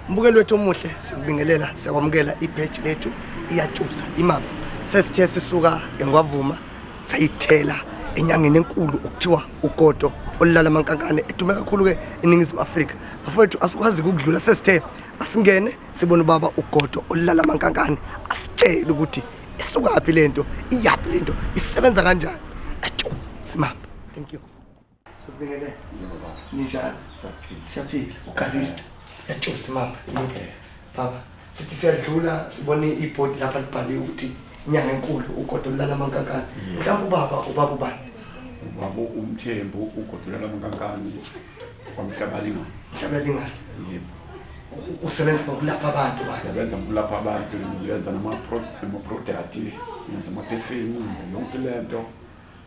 Mbukelo wethu omuhle sikubingelela siyakwamukela ibadge lethu iyatshusa imama sesithe sisuka eNgwavuma sayithela enyangeni enkulu okuthiwa uGodo olala amankankane edume kakhulu ke eNingizimu Afrika bafowethu asikwazi ukudlula sesithe asingene sibone ubaba uGodo olala amankankane asitshela ukuthi isukaphi lento iyapi lento isebenza kanjani atsho simama. Thank you. Sikubingelela ninjani siyaphila uKalista yatsho simama okay baba sithi siyadlula sibone ibhodi lapha libhaliwe ukuthi inyanga enkulu uGodo olala amankankane mhlawumbe ubaba ubani ubaba uMthembu uGodo olala amankankane kwamhlabalingana yebo usebenza ngokulapha abantu bani usebenza ngokulapha abantu uyenza nama-product yenza ama-perfume yonke lento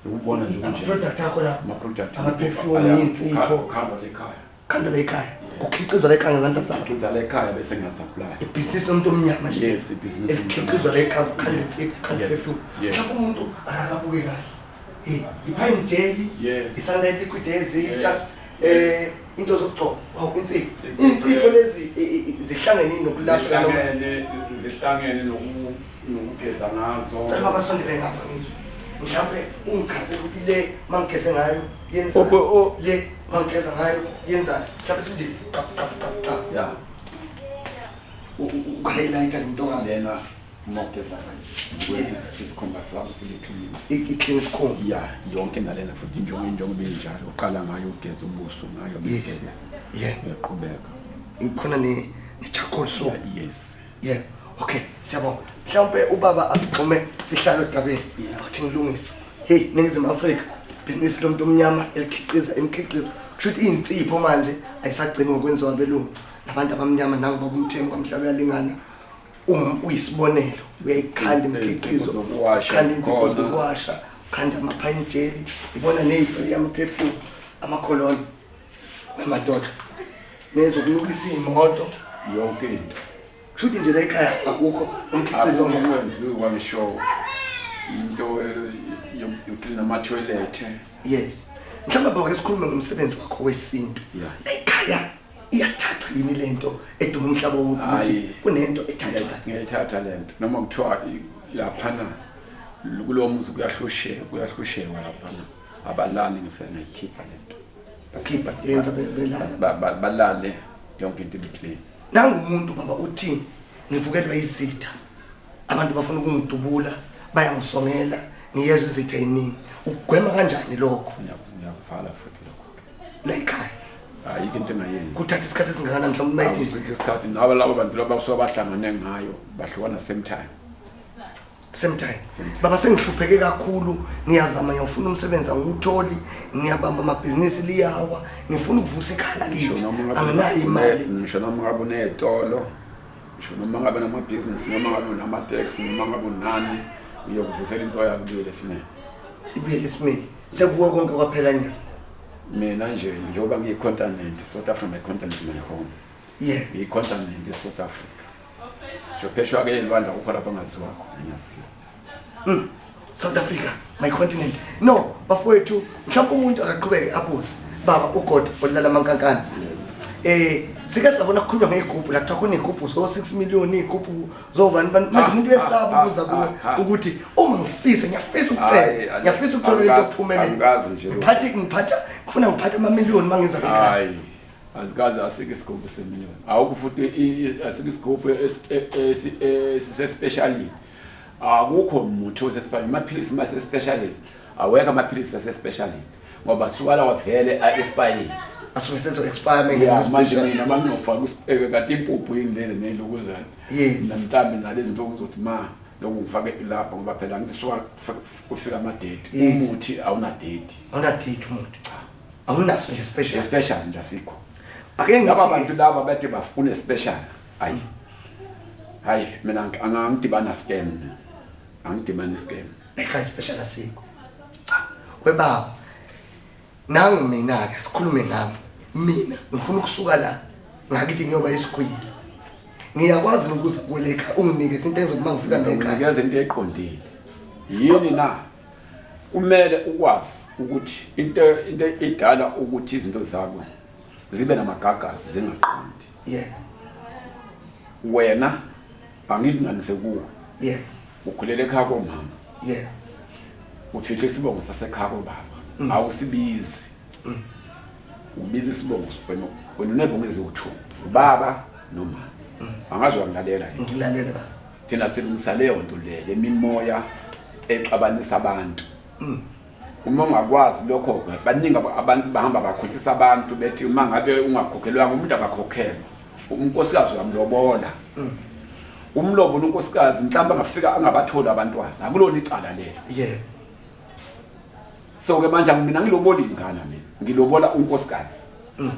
ukubona nje kunje product akho la ama-product ama-perfume insipho khanda lekhaya ukhiqizwa lekhaya ngezandla zakho ukhiqiza lekhaya bese ngiyasupply ibhizinisi lomuntu omnyama nje yes ibhizinisi ukhiqizwa lekhaya khanda insipho khanda perfume lapho umuntu akakabuke kahle ipine jelly isunlight liquid ezitsha into zokuthoba insipho lezi zihlangene nokulapha zihlangene nokugeza ngazo baba sondele ngapha ngizo mhlawumbe ungichaze ukuthi le mangigeze ngayo yenza le mangigeza ngayo yenza mhlawumbe sithi ya highlighter intokazi lena mokugeza ngayo isikhumba sakho siliclean i-clean skin ya yonke nalena futhi injongo benjalo uqala ngayo ugeza ubuso ngayo bese uyaqhubeka ikhona ne-charcoal soap yes okay siyabonga mhlawumbe ubaba asixhume sihlalo etabeni futhi ngilungise hey Ningizimu Afrika business lomuntu omnyama elikhiqiza imikhiqizo kushuthi insipho manje ayisagcini ngokwenziwa abelungu nabantu abamnyama nangu baba uMthembu kwamhlaba yalingana uyisibonelo uyayikhanda imikhiqizo khanda insipho zokuwasha khanda ama-pine jelly ibona ney'pri ama-perfume ama-cologne wemadoda nezokunukisa iy'moto yonke into kushuthi nje la ekhaya akukho umkhiqizo wenziwe kwangisho into yokuclean ama-toilet yes mhlawumbe baba ke sikhulume ngomsebenzi wakho wesintu ekhaya iyathathwa yini lento eduma umhlaba wonke ukuthi kunento ethathwa ngiyayithatha lento noma kuthiwa laphana kulowo muzi kuyahlushekwa laphana abalali ngifike ngayikhipha lento khipha yenza balale yonke into ibiclean nangu umuntu baba uthi ngivukelwa izitha abantu bafuna ukungidubula bayangisongela ngiyezwe izitha eziningi ugwema kanjani lokho ngiyakuvala futhi lokho la ekhaya ayike into engayenzi kuthatha isikhathi esingakanani mhlawumbe mayithi isikhathi nabo labo bantu laba basuka bahlangane ngayo bahlukana same time baba sengihlupheke kakhulu ngiyazama ngiyafuna umsebenzi angiwutholi ngiyabamba amabhizinisi liyawa ngifuna ukuvusa ikhala kithi anginayo imali ngisho noma ngabe unezitolo ngisho noma ngabe namabhizinisi noma ngabe nama-taxi noma ngabe unani uyokuvusela into yakho ibuyele esimeni sekuwe konke kwaphela nya mina nje njengoba ngiyi-continent South Africa my continent my home ngiyi-continent South Africa so pheshwa ke elwandle akukho lapha angaziwa khona ngiyaziwa South Africa my continent no bafowethu mhlawumbe umuntu akaqhubeke abuze baba uGodo olala amankankane sike sabona kukhulunywa ngegroup la kuthiwa kunegroup zo 6 million igroup zobani manje umuntu uyesaba ukuza kuwe ukuthi uma ngiyafisa ukucela ngiyafisa ukuthola lento ophumelela ngiphatha ngifuna ngiphatha ama-million mangenza ekhaya azikazi asike isigubhu semiliyoni awukho futhi asike isigubhu sisespecially akukho umuntu osespecially amaphilisi masespecially awekho amaphilisi asespecially ngoba suka wavele a-expire asuke sezo-expire manje mina mangizofaka kade impuphu yingilele ney'lukuzane namhlambe nalezi nto kuzothi ma lokhu ngifake lapha ngoba phela ngithi suka kufika amadate umuthi awunadate umuthi awunaso nje special nje asikho ake ngithi laba bantu laba bethe bafuna special hayi mina angangidibana scam angidibana scam ekhaya special asikho webaba nangu mina-ke sikhulume ngami mina ngifuna ukusuka la ngakithi ngiyoba isikhwili ngiyakwazi ukuza kuweleka unginikeze into ezokuthi mangifika nekhaya nginikeze into eqondile yini na kumele ukwazi ukuthi into edala ukuthi izinto zakho zibe namagagasi zingaqondi wena angilinganise kuwe ukhulele ekhaya komama ufihle isibongo sasekhaya kobaba awusibizi ubiza isibongo wena unebongo eziwu2 ubaba noma angazi wangilalela ngilalela baba thina silungisa leyo nto le emimoya exabanisa abantu uma ungakwazi lokho baningi abantu bahamba bakhohlisa abantu bethi uma ngabe ungakhokhelwa umuntu akakhokhelwa unkosikazi uyamlobola umlobo unkosikazi mhlawumbe angafika angabathola abantwana akulona icala lelo so ke manje mina ngilobola ingane mina ngilobola unkosikazi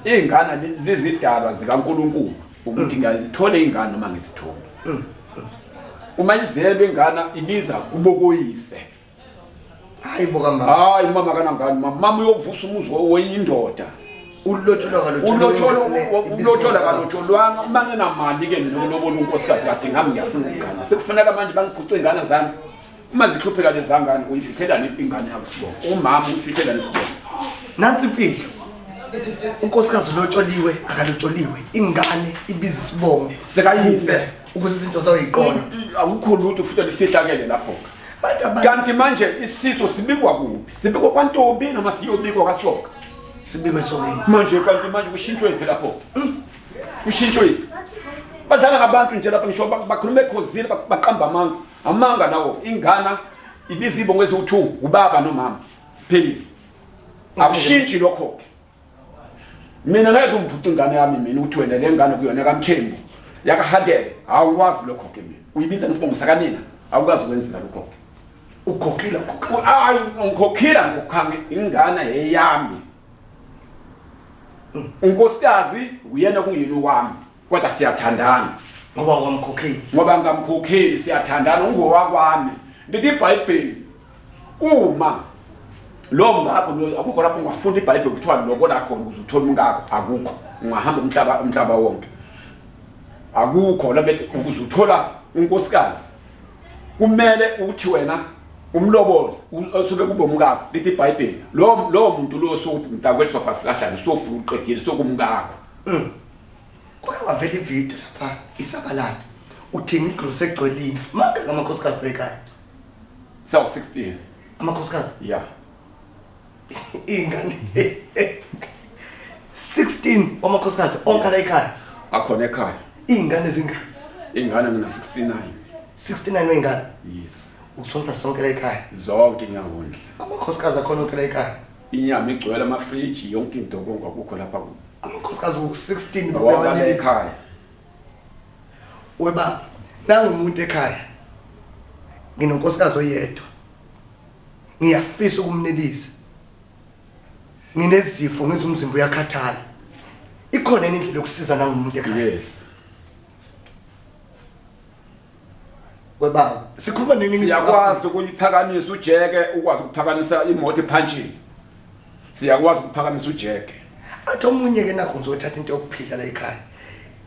ingane zizidalwa zikaNkulunkulu ukuthi ngizithole ingane noma ngizithole uma izelwe ingane ibiza kubokoyise hayi boka mama hayi mama kanangani mama uyovusa umuzi oyindoda ulotshola kalotsholwanga uma nginamali ke ngilobola unkosikazi kade ngami ngiyafuna ingane sekufanele manje bangiphuce ingane zami uma zihlupheka lezangane uyifihlela ingane yakho sibonga umama uyifihlela nesibonga nansi imfihlo unkosikazi ulotsholiwe akalotsholiwe ingane ibiza isibongo sekayise ukuze izinto zayo yiqona akukho lutho futhi lisihlakele lapho kanti manje isiso sibikwa kuphi sibikwa kwantombi noma siyobikwa kwasoka sibikwe sokeni manje kanti manje kushintshwe phela lapho kushintshwe badlala ngabantu nje lapha ngisho bakhuluma ekhosini baqamba amanga nawo ingana ibiza ibongo eziwu2 ubaba nomama pheli akushintshi lokho mina ngeke umphuce ingane yami mina uthi wena le ngane kuyona kaMthembu yakahadele awukwazi lokho ke mina uyibiza nesibongo sakanina awukwazi ukwenza lokho ukhokhila hayi ngikhokhila ngokhange ingane eyami unkosikazi uyena kuyini wami kodwa siyathandana ngoba ngamkhokheli siyathandana ungowakwami ndithi iBhayibheli uma lo ngakho lo akukho lapho ungafunda iBhayibheli kuthiwa lokho la khona uzuthola umngakho akukho ungahamba umhlaba wonke akukho labethi ukuzuthola unkosikazi kumele uthi wena umlobola usuke kube umngakho lithi iBhayibheli lo muntu lo sokuthi mntakwethu sofa silahlana sofuna uqedile sokumngakho kwavela ivideo lapha isabalala uthenga igross egcwelini maka ngamakhosikazi bekhaya saw 16 amakhosikazi ingane 16 amakhosikazi onke la ekhaya akhona ekhaya ingane zingane ingane mina 69 wengane yes usonta sonke la ekhaya zonke ngiyabona amakhosikazi akhona onke la ekhaya inyama igcwele amafriji yonke into konke akukho lapha amakhosikazi u16 babona ekhaya weba nangumuntu ekhaya nginonkosikazi oyedwa ngiyafisa ukumnelisa nginezifo ngizumzimba uyakhathala ikhona indlela yokusiza nangumuntu ekhaya yes weba sikhuluma nini siyakwazi ukuyiphakamisa ujeke ukwazi ukuphakamisa imoto ephanchini siyakwazi ukuphakamisa ujeke athi omunye ke nakho ngizothatha into yokuphila la ekhaya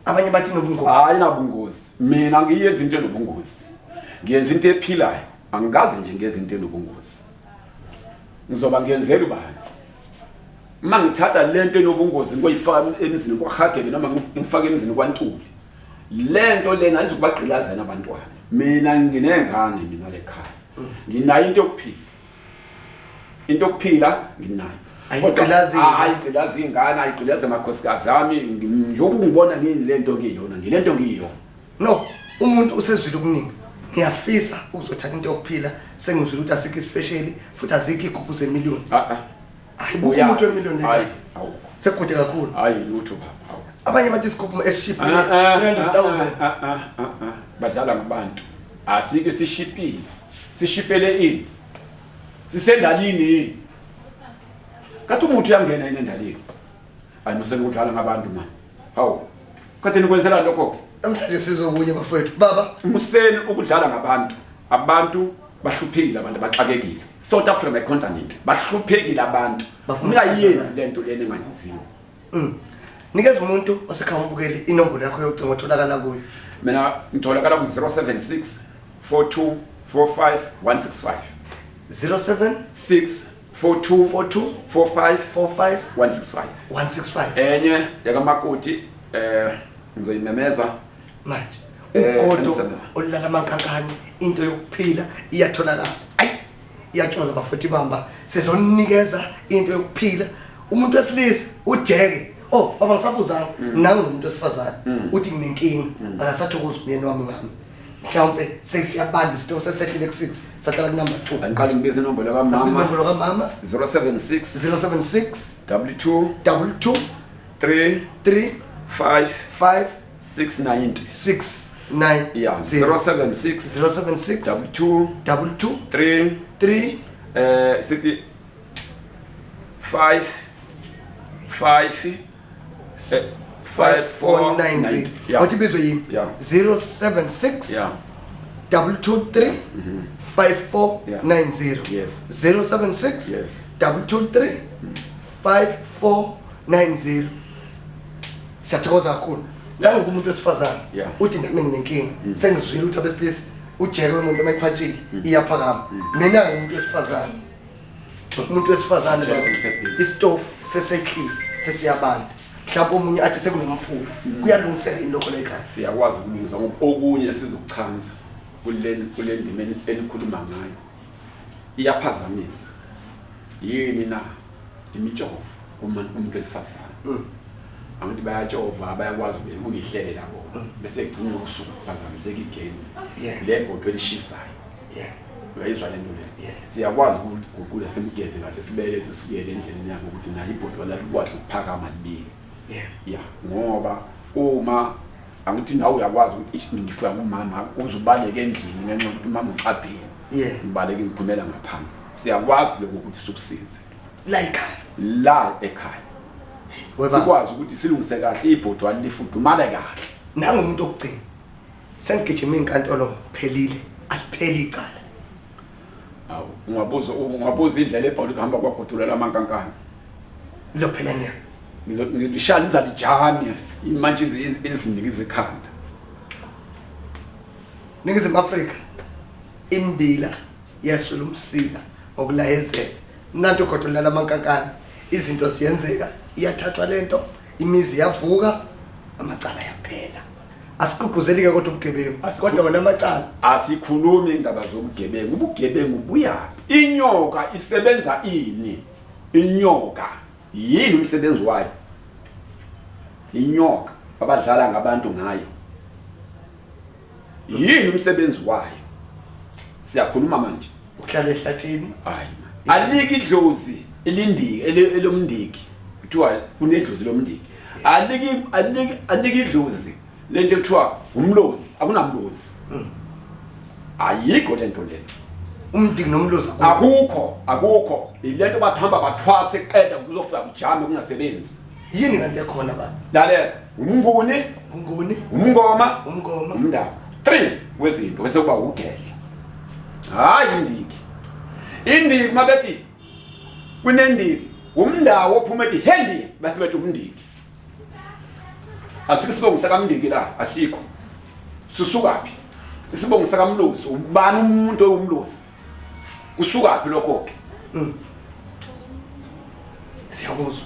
abanye bathi nobungozi hayi nabungozi mina ngiyenza into enobungozi ngiyenza into ephilayo angikaze nje ngenza into enobungozi ngizoba ngiyenzela ubani uma ngithatha lento enobungozi ngoyifaka emizini kwaHadebe noma ngifaka emizini kwaNtuli lento lena izokubagqilazana abantwana mina nginengane mina lekhaya nginayo into yokuphila nginayo ayigqilazi ingane ayigqilazi amakhosikazi ami njengoba ngibona ngini lento ngiyona ngilento ngiyona no umuntu usezwile ukuningi ngiyafisa uzothatha into yokuphila sengizwile ukuthi asikho special futhi azikho igugu zemiliyoni hayi umuntu wemiliyoni hayi sekude kakhulu hayi lutho baba abanye bathi isigubhu esishipile 300,000 badlala ngabantu asike sishipele ini sisendalini kathi umuntu uyangena endalini ayimuseke udlala ngabantu manje hawu katheni kwenzela lokho namhlanje sizokunye bafowethu baba umuseni ukudlala abantu bahluphekile abantu abaxakekile South Africa continent bahluphekile abantu ungayenzi lento lena enganyaziwe nikeza umuntu osekhaya umbukeli inombolo yakho yokucinga otholakala kuyo mina ngitholakala ku 076 42 45165 07 642 42 45 45 165 165 enye yakamakoti ngizoyimemeza manje Emsebenzini. ugodo olala amankankani into yokuphila iyatholakala ayi iyatshoza bafuthi bamba sezonikeza into yokuphila umuntu wesilisa ujeke oh baba ngisabuzana nangu umuntu wesifazane uthi nginenkinga akasathokoza umyeni wami ngami mhlawumbe sesiyabanda isito sesehlile ku6 sahlala ku number 2 angiqala ngibize inombolo asibiza kamama inombolo kamama 076 076 22 22 3 3 5 5 690 690 yeah 076 076 22 22 3 3 sithi 5 5490 yeah wathi bizwe yini Yeah. 076 yeah 223 5490 Yes. 076 Yes. 223 5490 siyathokoza kakhulu nangu umuntu wesifazane Yeah. uthi nami nginenkinga sengizwile ukuthi abesilisa ujeke wemuntu emayiphantshile iyaphakama mina ngumuntu wesifazane baba isitofu sesekhile sesiyabanda mhlawumbe omunye athi sekunomfula kuyalungiseka indokho la ekhaya siyakwazi ukulungisa okunye sizokuchanza kule ndima elikhuluma ngayo iyaphazamisa yini na imijovo umuntu wesifazane abantu bayajova bayakwazi ukuyihlele labo bese egcina ukusuka kuphazamiseka igame le bhodwe elishisayo uyayizwa le nto le siyakwazi ukugugula simgeze kahle sibelethe sibuyele endleleni yakhe ukuthi nayo ibhodwa lalikwazi ukuphakama libili yeah ngoba uma angithi nawe uyakwazi ukuthi ngifika kumama uzubaleke endlini ngenxa yokuthi umama ucaphile ngibaleke ngiphumela ngaphandle siyakwazi lokho ukuthi sukusize la ekhaya sikwazi ukuthi silungise kahle ibhodwa lifudumale kahle nangumuntu okugcina sengigijima inkantolo phelile alipheli icala awu ungabuza indlela ebhawuli kuhamba kwagodula lamankankani lo phela nya ngizishala izalijami manje izinike izikhanda Ningizimu Afrika imbila yasula umsila ngokulayezela nanto godula lamankankani izinto ziyenzeka iyathathwa lento imizi yavuka amacala yaphela asikugquzeli ke kodwa ubugebengu kodwa wona amacala asikhulumi indaba zobugebengu ubugebengu buyapi inyoka isebenza ini inyoka yini umsebenzi wayo inyoka abadlala ngabantu ngayo yini umsebenzi wayo siyakhuluma manje uhlala ehlathini hayi aliki idlozi elindiki elomndiki kuthiwa kunedlozi lomndiki aliki idlozi lento kuthiwa umlozi akunamlozi ayikho lento le umndiki nomlozi akukho ilento bathamba bathwase eqeda kuzofika kujame kungasebenzi yini kanti yakhona baba lalela umnguni umngoma umndaba 3 wezinto bese kuba ugedla hayi indiki mabethi kunendiki umndawo ophuma ethi hendi bese bethi umndiki asike sibongo sakamndiki la asikho susukaphi isibongo sakamlozi ubani umuntu oyumlozi kusukaphi lokho ke siyakuzwa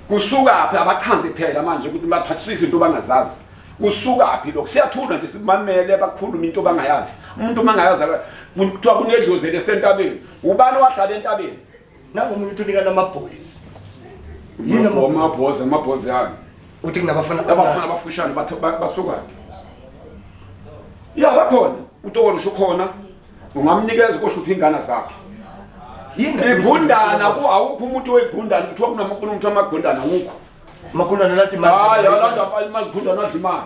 kusukaphi abachanze phela manje ukuthi baphathiswe into bangazazi kusukaphi lokho siyathula nje simamele bakhuluma into bangayazi umuntu mangayazi kuthiwa kunedlozi lesentabeni ubani wadlala entabeni nangu umuntu unika namaboys yini amabhozi yani uthi kunabafana abafushane basukaphi ya bakhona utokolo usho khona ungamnikeza ukuhlupha ingane zakhe igundana awukho umuntu oyigundana kuthiwa kunamakulu umuntu amagundana awukho magundana lathi hayi alanda amagundana adla imali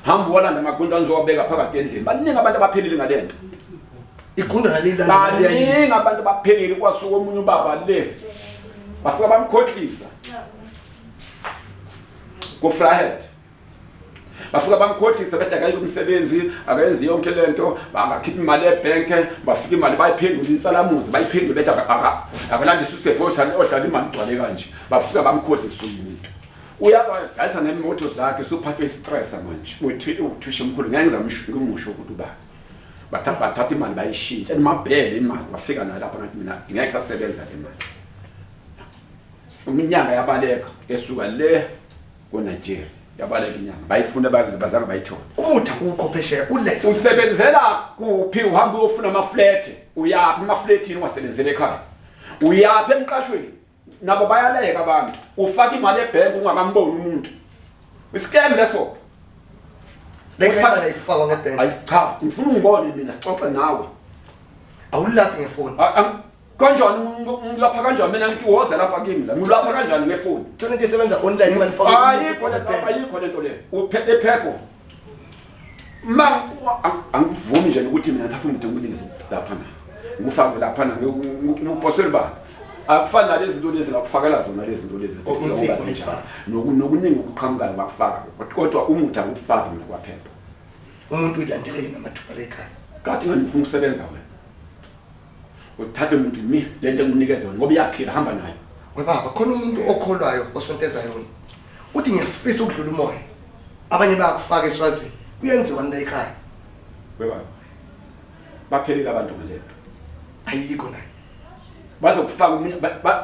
hamba walanda amagundana uzowabeka phakathi endlini baningi abantu abaphelile ngalento igundana lila baningi abantu abaphelile kwasuka omunye ubaba le bafika bamkhohlisa ku-Frahed bafika bamkhohlisa bethi akayike umsebenzi akayenzi yonke lento bangakhipha imali ebhenke bafika imali bayiphendula insalamuzi bayiphendula bethi akalandisa usefosana odlala imali igcwale kanje bafika bamkhohlisa umuntu uyabadayisa nemoto zakhe suphathwe istress manje uthi uthisha omkhulu ngeke ngizamusho ukuthi ubani bathatha imali bayishintsha emabhele imali wafika nayo lapha ngathi mina ngeke sasebenza le mali iminyanga yabaleka esuka le koNigeria yabaleka inyanga bayifuna bazange bayithola umuthi akukho phesheya ulese usebenzela kuphi uhamba uyofuna amaflat uyaphi amaflatini ungasebenzele ekhaya uyaphi emqashweni nabo bayaleka abantu ufaka imali ebank ungakamboni umuntu iscam leso lekhala layifaka ngebank ayi cha ngifuna ungibone mina sixoxe nawe awulaphi ngefoni kanjani ngilapha kanjani mina ngithi woza lapha kimi la ngilapha kanjani ngefoni thona into esebenza online imali faka ayikho lento le uphele phepho angivumi nje ukuthi mina ngithatha umuntu ngimlingise lapha na ngifake lapha na ngipostele ba akufani nalezi zinto lezi ngakufakela zona lezi zinto lezi nokuningi ukuqhamuka bakufaka kodwa umuntu akufaki mina kwaphepha umuntu uyilandele namathuba lekhaya kade ngifuna ukusebenza wena uthathe umuntu mi lento enginikeza yona ngoba iyaphila hamba nayo webaba khona umuntu okholwayo osonteza yona uthi ngiyafisa ukudlula umoya abanye bayakufaka eswazini kuyenziwa nina ekhaya webaba baphelile abantu nje ayikho nayo bazokufaka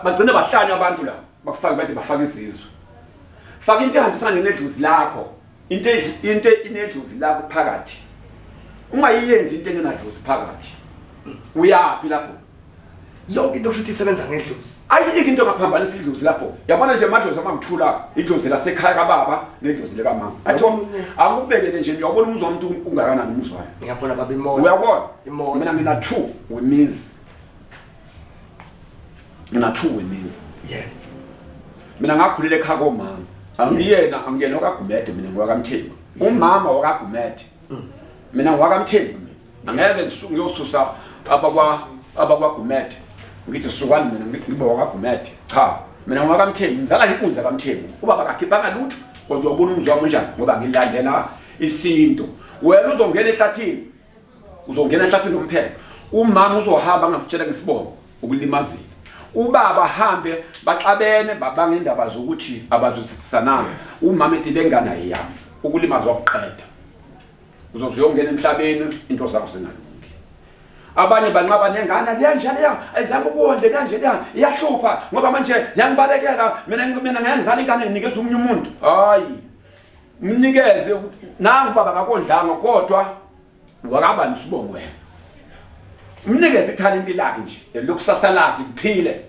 bagcine bahlanya abantu la bakufaka bathi bafaka izizwe faka into ehambisana nedluzi lakho into inedluzi lakho phakathi ungayiyenzi into engenadluzi phakathi uyaphi lapho yonke into kushuthi isebenza ngedluzi ayikho into ngaphambanisa idluzi lapho yabona nje amadlozi amangithula idlozi lasekhaya kababa nedlozi leka mama akubekele nje uyabona umuzwa womuntu ungakanani umuzwayo ngiyabona baba imoya uyabona mina ngina two wemizi yeah mina ngakhulela ekhaya komama angiyena okaGumede mina ngwakamthembu umama wakaGumede mina ngwakamthembu angeke ngiyosusa abakwaGumede ngithi sukani mina ngibe wakaGumede cha mina ngwakamthembu ngizala inkunzi kaMthembu ubaba kakhipha lutho kodwa ubona umuzwa wami njani ngoba ngilandela isinto wena uzongena ehlathini umphela umama uzohamba ngakutshela ngesibongo ukulimazile ubaba hambe baxabene babanga indaba zokuthi abazosisanana umama ethi lengana yami ukulimazwa ukuqeda uzoziyongena emhlabeni into zakho zingalungi abanye banqaba nengane liyanjani ayizama ukuwondle kanje iyahlupha ngoba manje yangibalekela mina ngiyangizala ingane nginikeza umunye umuntu hayi mnikeze nangu baba akakondlanga kodwa wakabani sibongo wena mnikeze ithalente lakhe nje lokusasa lakhe liphile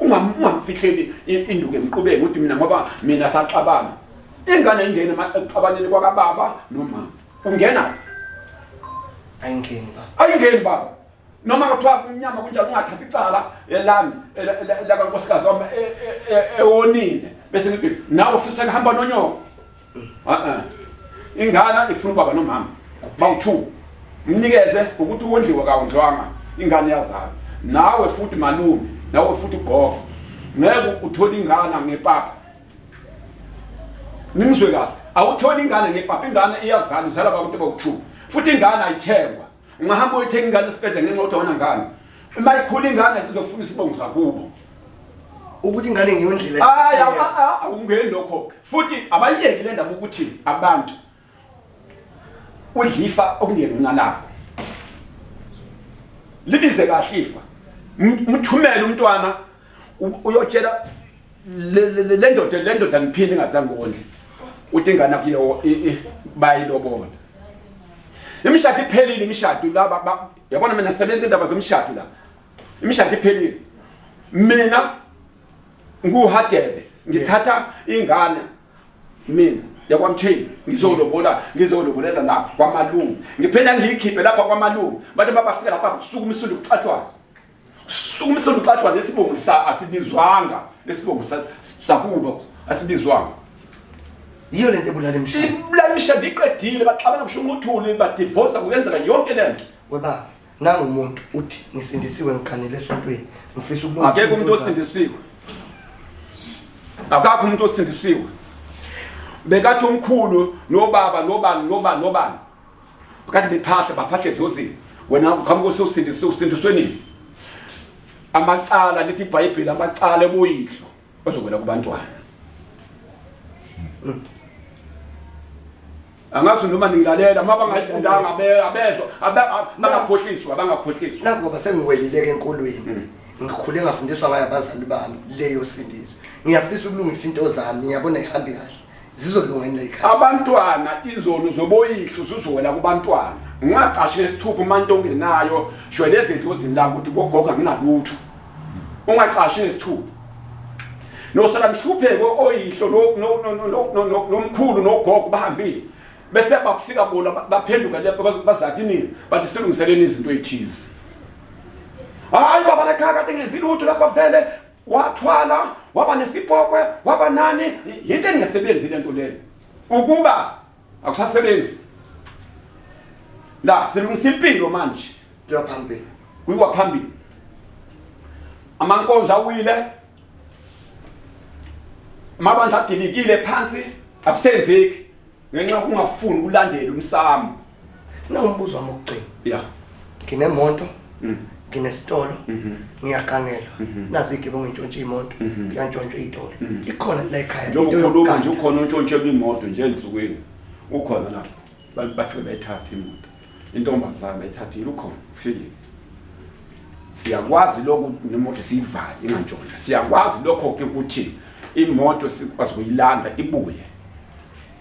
ungamfihleli induku emqubeni ukuthi mina ngoba mina saxabana ingane ingene emaxabaneni kwakababa nomama ungena ayingeni baba noma kuthiwa umnyama kunjalo ungathathi icala elami la kankosikazi wami ewonile bese ngithi nawe ufisa ukuhamba nonyoko ingane ifuna baba nomama bawu2 mnikeze ukuthi uwondliwe kawondlwanga ingane yazalo nawe futhi malume nawe futhi ugogo ngeke uthole ingane ngepapa ningizwe kahle awutholi ingane ngepapa ingane iyazala uzala abantu bawu2 futhi ingane ayithengwa ungahamba uyithenga ingane esibhedlela ngenxa ukuthi awona ngane uma ikhula ingane izofuna isibongo sakubo ukuthi ingane ngiyondlile awungeni lokho futhi abayiyeki le ndaba ukuthi abantu udlifa okungelona lakho libize kahle ifa mthumele umntwana uyotshela le ndoda ngiphinde ngazange ngondle uthi ingane kuyo bayilobola imishado iphelile imishado laba yabona mina sebenza indaba zomshado la imishado iphelile mina nguHadebe ngithatha ingane mina yakwamtheni ngizolobolela lapha kwamalungu ngiphela ngiyikhiphe lapha kwamalungu bathi babafika lapha kusuka umsundo uxatshwa lesibongo asibizwanga lesibongo sakubo asibizwanga iyo lento ebulala imishado iqedile baxabana kushunquthule badivorce kuyenzeka yonke lento weba nangu umuntu uthi ngisindisiwe ngikhanele esontweni ngifisa ukulungisa akekho umuntu osindisiwe akakho umuntu osindisiwe bekathi umkhulu nobaba nobani bakathi baphahle dlozini wena ukhamuko usindiswe nini amacala lithi iBhayibheli amacala eboyihlo ozokwela kubantwana Angazi noma ningilalela maba ngayifundanga abezwa abangakhohliswa Nakuba sengiwelileke enkolweni. Ngikhule ngafundiswa ngaye abazali bami leyo sindiso. Ngiyafisa ukulungisa into zami ngiyabona ihambi kahle. Zizolunga yini la ekhaya. Abantwana izolo zoboyihlo zuzowela kubantwana. Ungacashe isithupha manje ongenayo shwele ezidlozini la ukuthi kogoga nginalutho. Ungacashe isithupha. Nosala mhlupheke oyihlo nomkhulu nogogo bahambile. Bese bafika bona baphenduka lapho bazathi nini bathi silungiseleni izinto ezithize. Hayi baba la khaka kade ngizilutho lapha vele wathwala waba nesipokwe waba nani into engesebenzi lento leyo ukuba akusasebenzi la silungisa impilo manje kuyaphambili kuyiwa phambili amankonzo awile mabandla adilikile phansi akusenzeki ngenxa ungafuni ukulandela umsamo nombuzo wami ukugcina yeah nginemoto nginesitolo ngiyagangelwa nazi igibe ngintshontshe imoto ngiyantshontshe itolo ikhona la ekhaya into yokukhuluma nje ukhona untshontshe imoto nje ensukwini ukhona lapho bafike bayithatha imoto intombazana bayithathile ukhona ufike siyakwazi lokho nemoto siyivale ingantshontsha siyakwazi lokho ke ukuthi imoto sikwazi ukuyilanda ibuye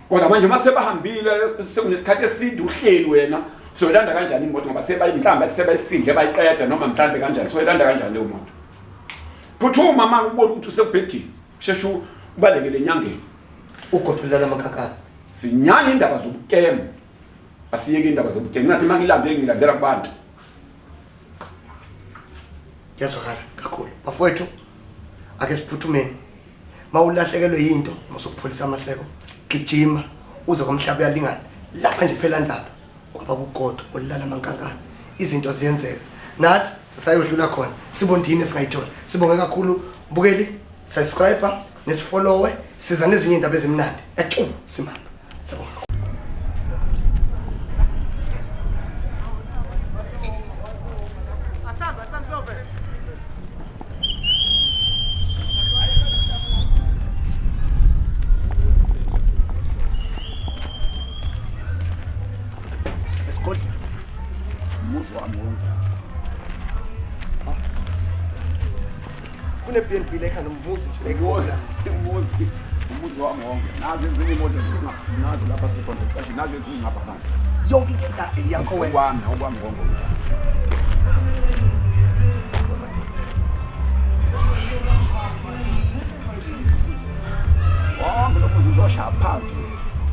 kodwa manje mase bahambile sekunesikhathi eside uhleli wena soyilanda kanjani imoto ngoba sebayimhlamba sebayisindle bayiqeda noma mhlambe kanjani soyilanda kanjani leyo moto phuthuma manje ubona ukuthi usekubhedini sheshu ubalekele enyangeni ugodulala amakhakhana sinyanya indaba zobukema asiyeke indaba zobukema ngathi mangilandele ngilandela kubantu yazokhala kakhulu bafowethu ake siphuthumeni mawulahlekelwe yinto masokupholisa amaseko gijima uze komhlaba uyalingana lapha nje phela ndaba ngoba ugodo olala amankankana izinto ziyenzeka nathi sisayodlula khona sibondini singayithola sibonge kakhulu mbukeli subscribe nesifollowe siza nezinye indaba ezimnandi simama sibonga BNB lekhaya nomuzi nje lekola umuzi wami wonke nazi ezinye imoto nazi lapha sikhona cishe nazi ezinye ngapha phansi yonke into yakho wena okwami wonke lokho uzoshaya phansi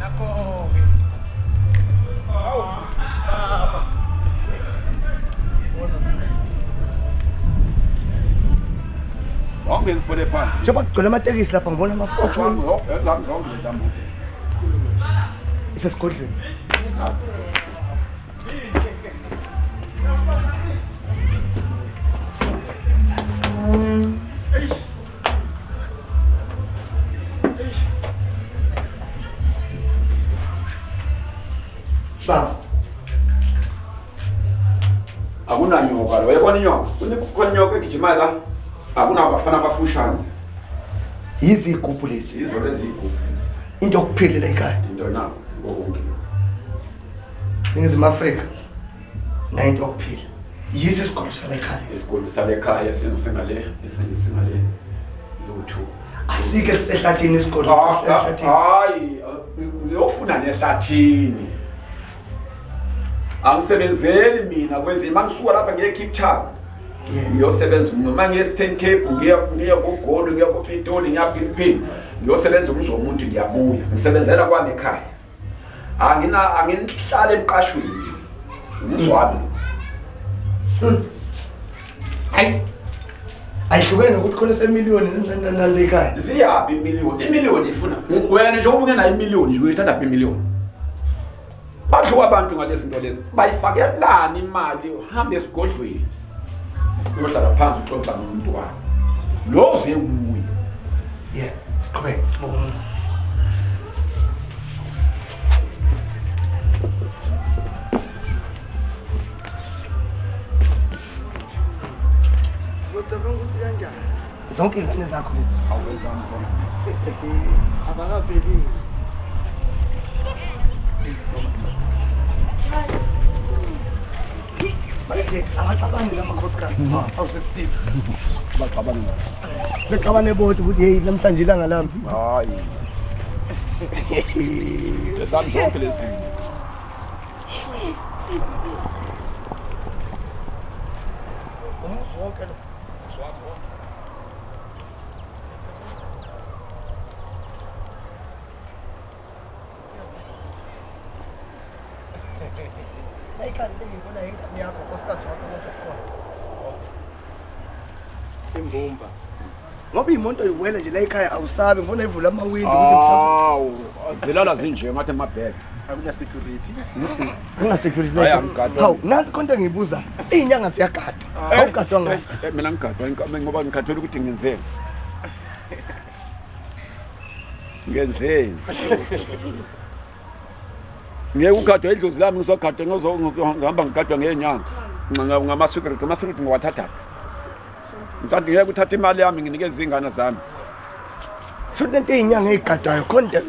nakho-ke Onge ngifole phansi. Njengoba kugcwele amatekisi lapha ngibona amafotho. Isesigodlweni. Baba. Akunanyoka lo. Uyabona inyoka? Kukhona inyoka egijima la. Akunabafana abafushane. Izigubhu lezi. Izolo ezigubhu. Into yokuphilela ekhaya. Into nawo konke. Ningizimu Afrika. Na into yokuphila. Yisi isigolo sala ekhaya. Isigolo sala ekhaya singale izothu. Asike sisehlathini isigolo sisehlathini. Hayi, uyofuna nehlathini. Angisebenzeli mina kwezima ngisuka lapha ngiye Cape Town. Ngiyosebenza noma ngiye-10 Cape ngiya koGoli ngiya koPitoli ngiya Philippine ngiyosebenza umzo womuntu ngiyabuya ngisebenzela kwami ekhaya anginihlala emqashweni umzo wami ayihlukene ukuthi khona semiliyoni nalekhaya ziyaphi imiliyoni ifuna wena nje ubuke nayo imiliyoni nje uyithatha phi imiliyoni badluka abantu ngalezi zinto lezi bayifakelani imali uhambe esigodlweni uyohlala phansi uxoxa nomuntu wakho lo uze kuye yeah siqhubeke sibonga Ngicabanga ukuthi kanjani zonke ingane zakho lezi awuzami khona abakaveli Manje akacabangi lamakhosikazi awu-16 baqabana bexabane bodwa ukuthi hey namhlanje ilanga lami. hayi lesami zonke lezi Umuzi wonke lo. Ayikhani ngibona ingane yakho nkosikazi wakho konke khona. Imbumba. Ngoba imoto iwele nje la ekhaya awusabe ngibona ivula amawindi ukuthi awu zilala zinje ngathi amabheke akuna security. Akuna security. Hayi angigadwa. Hawu nansi konke ngiyibuza izinyanga ziyagadwa. Awugadwa ngayo. Mina ngigadwa ngoba ngikhathola ukuthi ngenzeni ngenzeni ngeke ugadwe idlozi lami ngizogadwa ngihamba ngigadwa ngenyanga ngama-security ngiwathatha mhlawumbe ngeke uthathe imali yami nginikeze izingane zami Futhi lento izinyanga ezigadwayo konke.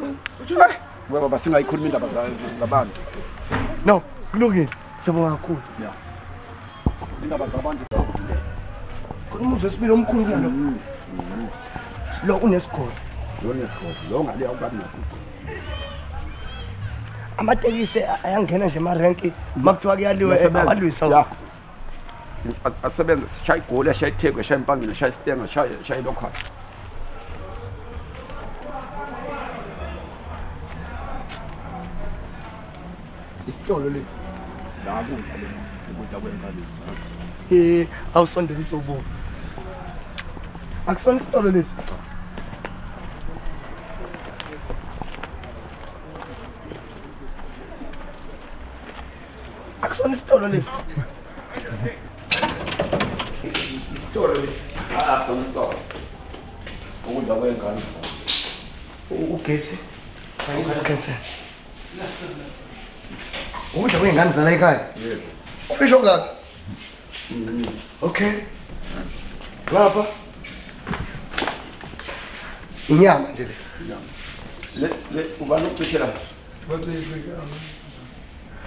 baba singayikhuluma indaba zabantu No, kulungile. Sibonga kakhulu. indaba zabantu Umuzi wesibili omkhulu kulalo. Lo unesikole. lo ngale awukabi naso Amatekisi ayangena nje emarenki makuthiwa kuyaliwe abalwisa. asebenza shaya igoli shaya ithekwe shaya impangile shaya isitenga shaya local Isitolo lesi. la kungale ukuthi akwenkali Awusondela isobo. Akusona isitolo lesi. Akusona isitolo lesi. Isitolo lesi. sonstop ukudla kwenkali Ugesi. Ayikhasikhense. Ukudla kwengane zala ekhaya. yebo Ufisho ngakho. Okay. Lapha. Inyama nje le. le ubani ucishela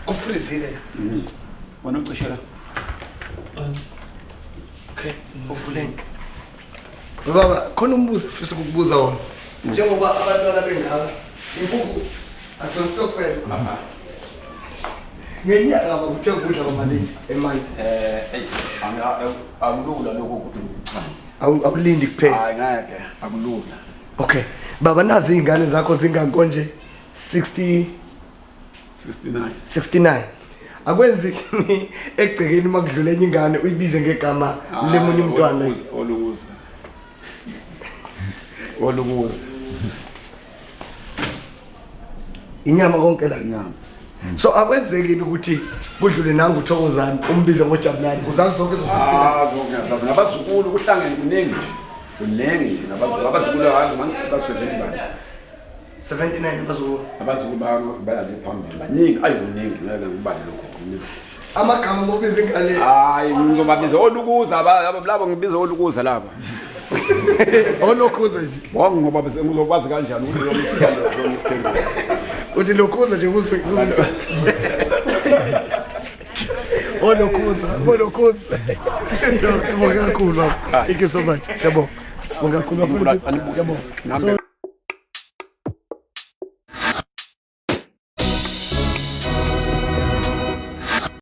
Kufrizile. wena ucishela Okay, uvuleni. Baba, khona umbuzo sifisa ukukubuza wona. Njengoba abantwana bengaka, impuku akusona stokvel. Ngenyaka bakuthenga ukudla kwamalini emali. akulula lokho ukuthi Awulindi kuphela. hayi ngeke akulula Okay. Baba nazi izingane zakho zingankonje 69. 69 Akwenzi egcekeni makudlula enye ingane uyibize ngegama lemunye umntwana. olukuza Inyama konke la. inyama So akwenzekile ukuthi kudlule nangu Thokozani umbize ngojabulani. Uzazi zonke zo 69. ngabazukulu kuhlangene kuningi ngabazukulu hayi basweveni bani 79 bazulu. abazukulu baya le phambili baningi ayikuningi ngeke ngibale lokho Amagama mobize ingane. hayi ngizobabiza olukuza labo ngibiza olukuza laba Olokhuza nje. bonke ngoba ngizobazi kanjani ukuthi lo Uthi lokhuza nje uzwe. Olokhuza. Sibonga kakhulu baba. Thank you so much. Siyabonga. Sibonga kakhulu bafowethu. Siyabonga. Nambe